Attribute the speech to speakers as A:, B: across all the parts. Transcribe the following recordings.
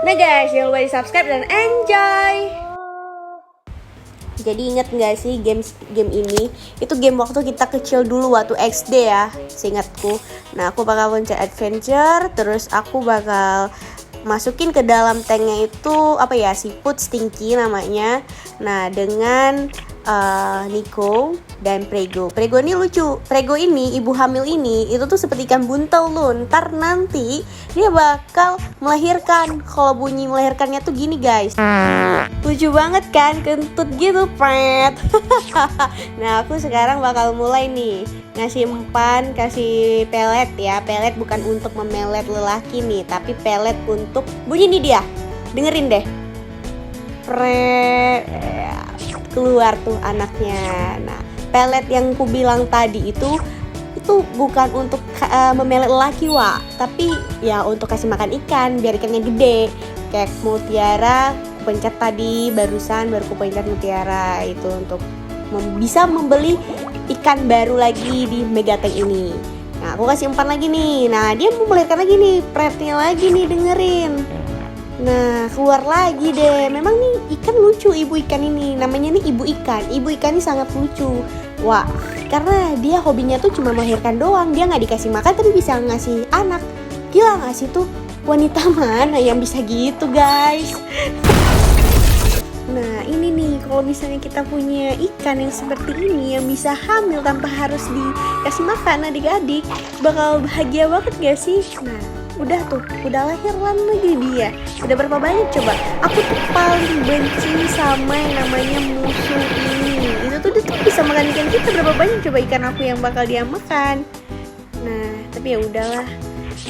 A: Nah guys, jangan lupa di subscribe dan enjoy. Jadi inget gak sih game ini? Itu game waktu kita kecil dulu, waktu XD ya, seingatku. Nah aku bakal loncat adventure, terus aku bakal masukin ke dalam tanknya itu siput stinky namanya. Nah dengan Nico dan Prego ini lucu. Prego ini, ibu hamil ini, itu tuh seperti ikan buntel loh. Ntar nanti dia bakal melahirkan. Kalau bunyi melahirkannya tuh gini guys, lucu banget kan, kentut gitu pret. Nah aku sekarang bakal mulai nih ngasih umpan, kasih pelet ya. Pelet bukan untuk memelet lelaki nih, tapi pelet untuk bunyi nih dia. Dengerin deh. Pret. Keluar tuh anaknya. Nah, pelet yang ku bilang tadi itu bukan untuk memelet lelaki, Wak, tapi ya untuk kasih makan ikan biar ikannya gede. Kayak mutiara ku pencet tadi barusan, baru ku pencet mutiara itu untuk bisa membeli ikan baru lagi di Megatank ini. Nah, aku kasih umpan lagi nih. Nah, dia mau melahirkan lagi nih, pretnya lagi nih, dengerin. Nah keluar lagi deh. Memang nih ikan lucu, ibu ikan ini. Namanya nih ibu ikan. Ibu ikan ini sangat lucu. Wah, karena dia hobinya tuh cuma melahirkan doang. Dia gak dikasih makan tapi bisa ngasih anak. Gila gak sih tuh? Wanita mana yang bisa gitu guys? Nah ini nih, kalau misalnya kita punya ikan yang seperti ini, yang bisa hamil tanpa harus dikasih makan adik-adik, bakal bahagia banget gak sih? Nah udah lahir lagi dia. Udah berapa banyak coba? Aku tuh paling benci sama yang namanya musuh ini. Itu tuh dia tuh bisa makan ikan kita. Berapa banyak coba ikan aku yang bakal dia makan. Nah tapi ya udahlah,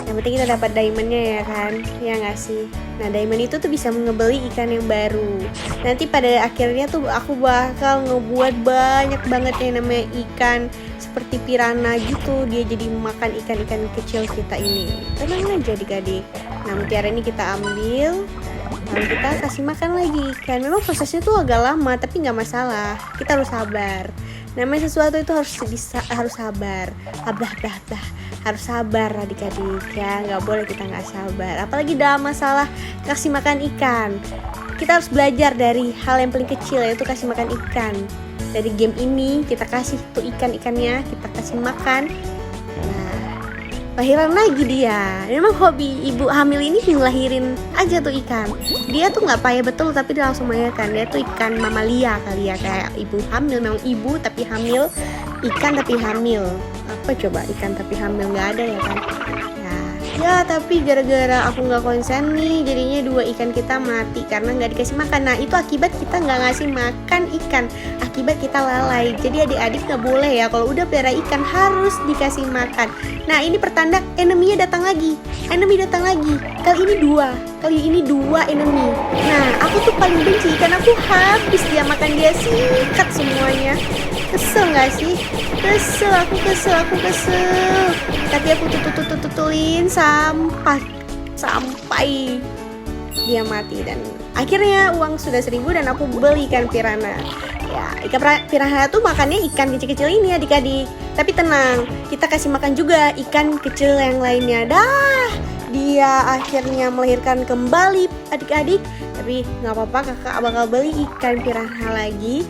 A: yang penting kita dapat diamondnya ya kan, ya nggak sih? Nah diamond itu tuh bisa ngebeli ikan yang baru. Nanti pada akhirnya tuh aku bakal ngebuat banyak banget yang namanya ikan seperti piranha gitu. Dia jadi makan ikan-ikan kecil kita ini. Tenang aja adik-adik. Nah mutiara ini kita ambil, lalu kita kasih makan lagi ikan. Memang prosesnya tuh agak lama tapi nggak masalah. Kita harus sabar. Namanya sesuatu itu harus sabar. Harus sabar adik-adik ya, nggak boleh kita nggak sabar. Apalagi dalam masalah kasih makan ikan. Kita harus belajar dari hal yang paling kecil, yaitu kasih makan ikan. Dari game ini kita kasih tuh ikan-ikannya, kita kasih makan. Nah, lahiran lagi dia. Memang hobi ibu hamil ini ngelahirin aja tuh ikan. Dia tuh nggak payah betul tapi dia langsung melahirkan. Dia tuh ikan mamalia kali ya, kayak ibu hamil. Memang ibu tapi hamil, ikan tapi hamil. Apa coba ikan tapi hamil, nggak ada ya kan? Ya tapi gara-gara aku nggak konsen nih, jadinya 2 ikan kita mati karena nggak dikasih makan. Nah itu akibat kita nggak ngasih makan ikan, akibat kita lalai. Jadi adik-adik nggak boleh ya, kalau udah pelihara ikan harus dikasih makan. Nah ini pertanda enemy-nya datang lagi. Enemy datang lagi. Kali ini dua enemy. Nah aku tuh paling benci ikan aku habis dia makan, dia sikat semuanya. Kesel gak sih? Aku kesel. Tapi aku tutulin sampai dia mati. Dan akhirnya uang sudah 1000 dan aku beli ikan piranha. Ya, ikan piranha tuh makannya ikan kecil-kecil ini adik-adik. Tapi tenang, kita kasih makan juga ikan kecil yang lainnya. Dah, dia akhirnya melahirkan kembali adik-adik. Tapi gak apa-apa, kakak bakal beli ikan piranha lagi.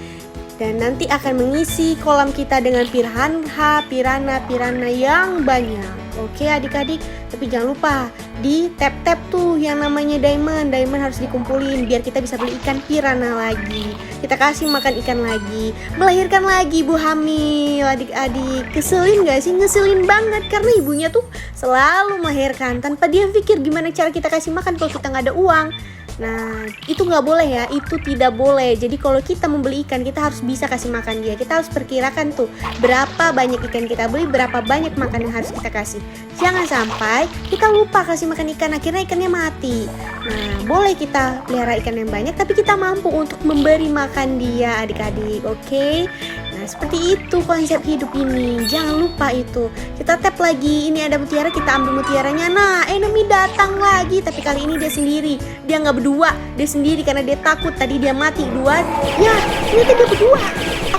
A: Dan nanti akan mengisi kolam kita dengan piranha yang banyak. Oke adik-adik, tapi jangan lupa di tap tuh yang namanya diamond harus dikumpulin biar kita bisa beli ikan piranha lagi. Kita kasih makan ikan lagi, melahirkan lagi ibu hamil adik-adik. Keselin gak sih? Ngeselin banget karena ibunya tuh selalu melahirkan tanpa dia pikir gimana cara kita kasih makan kalau kita nggak ada uang. Nah itu nggak boleh ya, itu tidak boleh. Jadi kalau kita membeli ikan, kita harus bisa kasih makan dia. Kita harus perkirakan tuh berapa banyak ikan kita beli, berapa banyak makan yang harus kita kasih. Jangan sampai kita lupa kasih makan ikan, akhirnya ikannya mati. Nah boleh kita pelihara ikan yang banyak, tapi kita mampu untuk memberi makan dia adik-adik. Oke? Nah seperti itu konsep hidup ini. Jangan lupa itu. Kita tap lagi, ini ada mutiara, kita ambil mutiaranya. Nah enemy datang lagi, tapi kali ini dia sendiri. Dia nggak berdua, dia sendiri karena dia takut. Tadi dia mati dua. Ya ternyata dia berdua.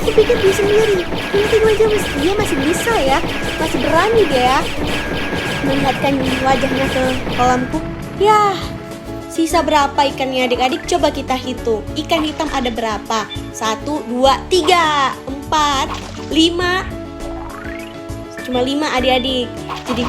A: Aku pikir dia sendiri, ternyata dia masih bisa ya. Masih berani dia ya melihatkan wajahnya ke kolamku. Ya Sisa berapa ikannya adik-adik? Coba kita hitung. Ikan hitam ada berapa? 1, 2, 3, 4, 5. Cuma 5 adik-adik. Jadi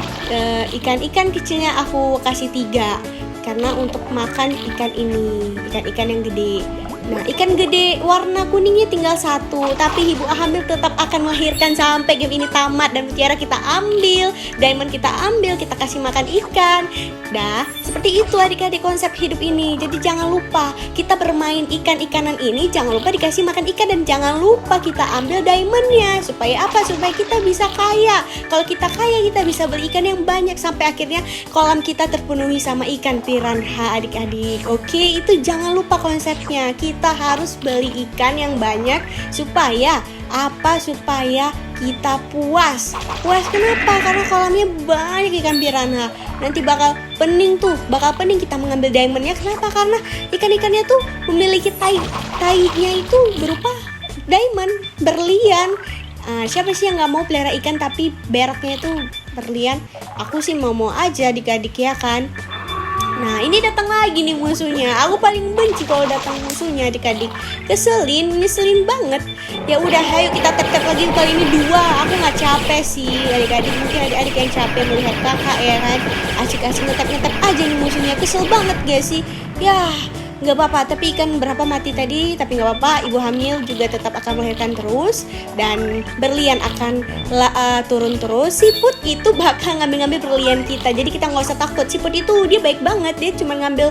A: ikan-ikan kecilnya aku kasih 3. Karena untuk makan ikan ini, ikan-ikan yang gede. Nah, ikan gede warna kuningnya tinggal 1, tapi ibu hamil tetap akan melahirkan sampai game ini tamat. Dan mutiara kita ambil, diamond kita ambil, kita kasih makan ikan. Dah, seperti itu adik-adik konsep hidup ini. Jadi jangan lupa kita bermain ikan-ikanan ini, jangan lupa dikasih makan ikan, dan jangan lupa kita ambil diamondnya. Supaya apa? Supaya kita bisa kaya. Kalau kita kaya, kita bisa beli ikan yang banyak sampai akhirnya kolam kita terpenuhi sama ikan piranha adik-adik. Oke, itu jangan lupa konsepnya. Kita harus beli ikan yang banyak supaya apa? Supaya kita puas. Puas kenapa? Karena kolamnya banyak ikan piranha. Nanti bakal pening tuh, kita mengambil diamondnya. Kenapa? Karena ikan-ikannya tuh memiliki tai-nya itu berupa diamond, berlian. Siapa sih yang nggak mau pelihara ikan tapi beraknya itu berlian? Aku sih mau aja adik-adik ya kan. Nah, ini datang lagi nih musuhnya. Aku paling benci kalau datang musuhnya adik-adik. Ngeselin banget. Ya udah, ayo kita tap lagi kali ini 2. Aku nggak capek sih adik-adik. Mungkin adik-adik yang capek melihat kakak ya kan. Asik-asik ngetap aja nih musuhnya. Kesel banget gak sih? Ya, nggak apa-apa, tapi ikan berapa mati tadi, tapi nggak apa-apa, ibu hamil juga tetap akan melahirkan terus, dan berlian akan turun terus. Siput itu bakal ngambil berlian kita, jadi kita nggak usah takut. Siput itu dia baik banget, dia cuma ngambil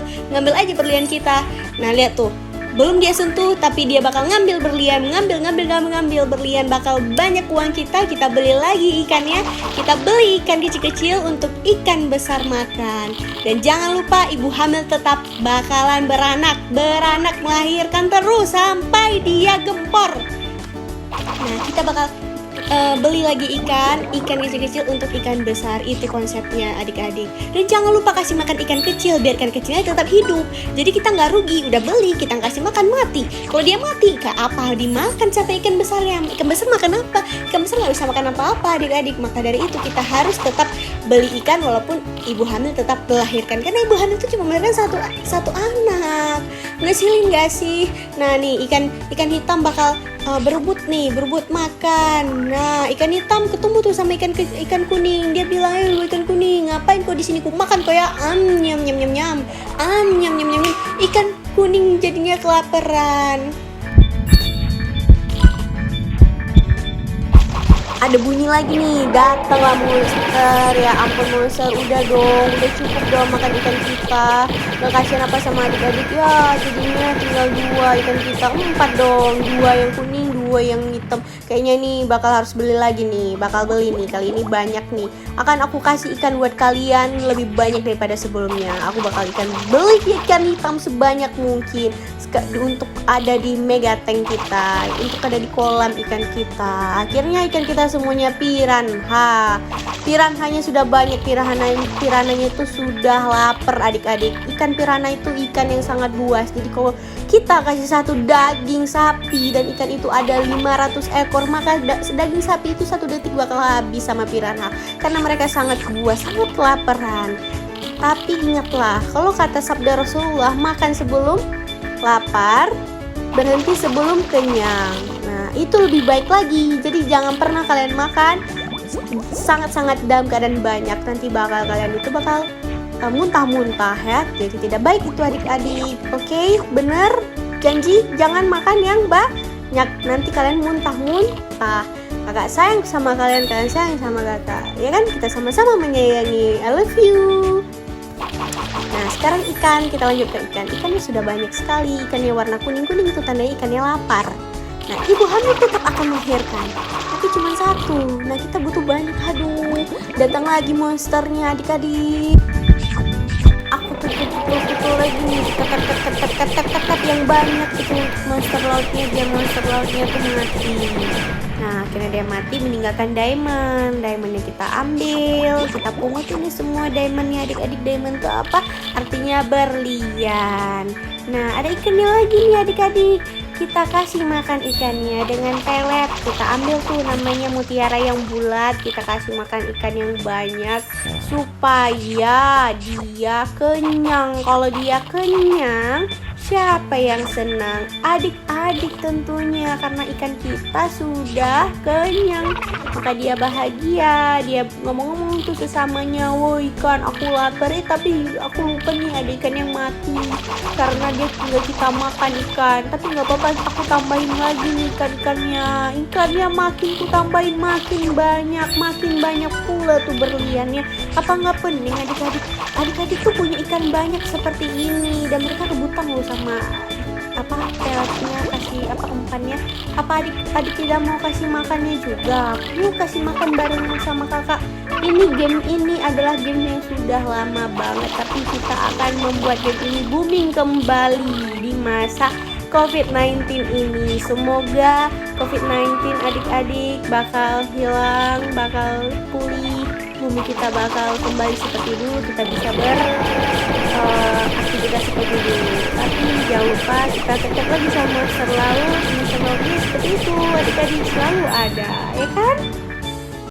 A: aja berlian kita. Nah lihat tuh, belum dia sentuh tapi dia bakal ngambil berlian, ngambil berlian. Bakal banyak uang kita beli lagi ikannya, kita beli ikan kecil-kecil untuk ikan besar makan. Dan jangan lupa ibu hamil tetap bakalan beranak melahirkan terus sampai dia gempor. Nah, kita bakal beli lagi ikan kecil-kecil untuk ikan besar. Itu konsepnya adik-adik. Dan jangan lupa kasih makan ikan kecil biar ikan kecilnya tetap hidup. Jadi kita nggak rugi, udah beli kita kasih makan mati. Kalau dia mati, gak apa dimakan sampai ikan besarnya. Ikan besar makan apa? Ikan besar nggak bisa makan apa-apa adik-adik. Maka dari itu kita harus tetap beli ikan walaupun ibu hamil tetap melahirkan. Karena ibu hamil itu cuma melahirkan satu anak. Ngeselin gak sih? Nah nih ikan hitam bakal berebut makan. Nah, ikan hitam ketemu tuh sama ikan kuning. Dia bilang, "Lu ikan kuning, ngapain kau di sini? Ku makan kau ya." Nyam. Ikan kuning jadinya kelaparan. Ada bunyi lagi nih, datanglah monster. Ya ampun monster, udah cukup dong makan ikan kita. Gak kasihan apa sama adik-adik ya, jadinya tinggal 2 ikan kita. 4 dong, 2 yang kuning, 2 yang hitam. Kayaknya nih bakal harus beli lagi nih, bakal beli nih, kali ini banyak nih. Akan aku kasih ikan buat kalian lebih banyak daripada sebelumnya. Aku bakal beli ikan hitam sebanyak mungkin untuk ada di mega tank kita, untuk ada di kolam ikan kita. Akhirnya ikan kita semuanya piranha. Piranhanya sudah banyak, piranhanya itu sudah lapar adik-adik. Ikan piranha itu ikan yang sangat buas. Jadi kalau kita kasih satu daging sapi dan ikan itu ada 500 ekor, maka daging sapi itu 1 detik bakal habis sama piranha. Karena mereka sangat buas, sangat kelaparan. Tapi ingatlah, kalau kata sabda Rasulullah, makan sebelum lapar, berhenti sebelum kenyang. Nah, itu lebih baik lagi. Jadi jangan pernah kalian makan sangat-sangat dalam keadaan banyak. Nanti kalian itu bakal muntah-muntah ya. Jadi tidak baik itu adik-adik. Oke, bener? Janji jangan makan yang banyak. Nanti kalian muntah-muntah. Kakak sayang sama kalian sayang sama kakak. Ya kan? Kita sama-sama menyayangi. I love you. Nah sekarang kita lanjut ke ikan. Ikannya sudah banyak sekali. Ikannya warna kuning-kuning itu tandanya ikannya lapar. Nah ibu hamil tetap akan melahirkan, tapi cuma 1. Nah kita butuh banyak. Aduh, datang lagi monsternya adik-adik. Aku pukul lagi nih, tet yang banyak itu monster lautnya, biar monster lautnya tuh mati. Nah akhirnya dia mati meninggalkan diamondnya kita ambil, kita pungut ini semua diamondnya adik-adik. Diamond itu apa? Artinya berlian. Nah ada ikannya lagi nih adik-adik. kita kasih makan ikannya dengan pelet. Kita ambil tuh namanya mutiara yang bulat, kita kasih makan ikan yang banyak supaya dia kenyang. Kalau dia kenyang, siapa yang senang? Adik-adik tentunya, karena ikan kita sudah kenyang. Maka dia bahagia, dia ngomong-ngomong tuh sesamanya, "Woi ikan, aku lapar tapi aku lupa nih ada ikan yang mati karena dia tinggal kita makan ikan. Tapi nggak apa-apa, aku tambahin lagi nih ikannya makin ku tambahin makin banyak pula tuh berliannya. Apa nggak pening adik-adik tuh punya ikan banyak seperti ini, dan mereka rebutan loh sama peletnya, kasih umpannya. Apa adik tidak mau kasih makannya juga? Yuk kasih makan bareng sama kakak. Game ini adalah game yang sudah lama banget, tapi kita akan membuat game ini booming kembali di masa COVID-19 ini. Semoga COVID-19 adik-adik bakal hilang, bakal pulih, bumi kita bakal kembali seperti dulu, kita bisa beraktivitas seperti dulu. Tapi jangan lupa kita tetap lagi sama Monster Laut. Monster Lautnya seperti itu, adik-adik selalu ada, ya kan?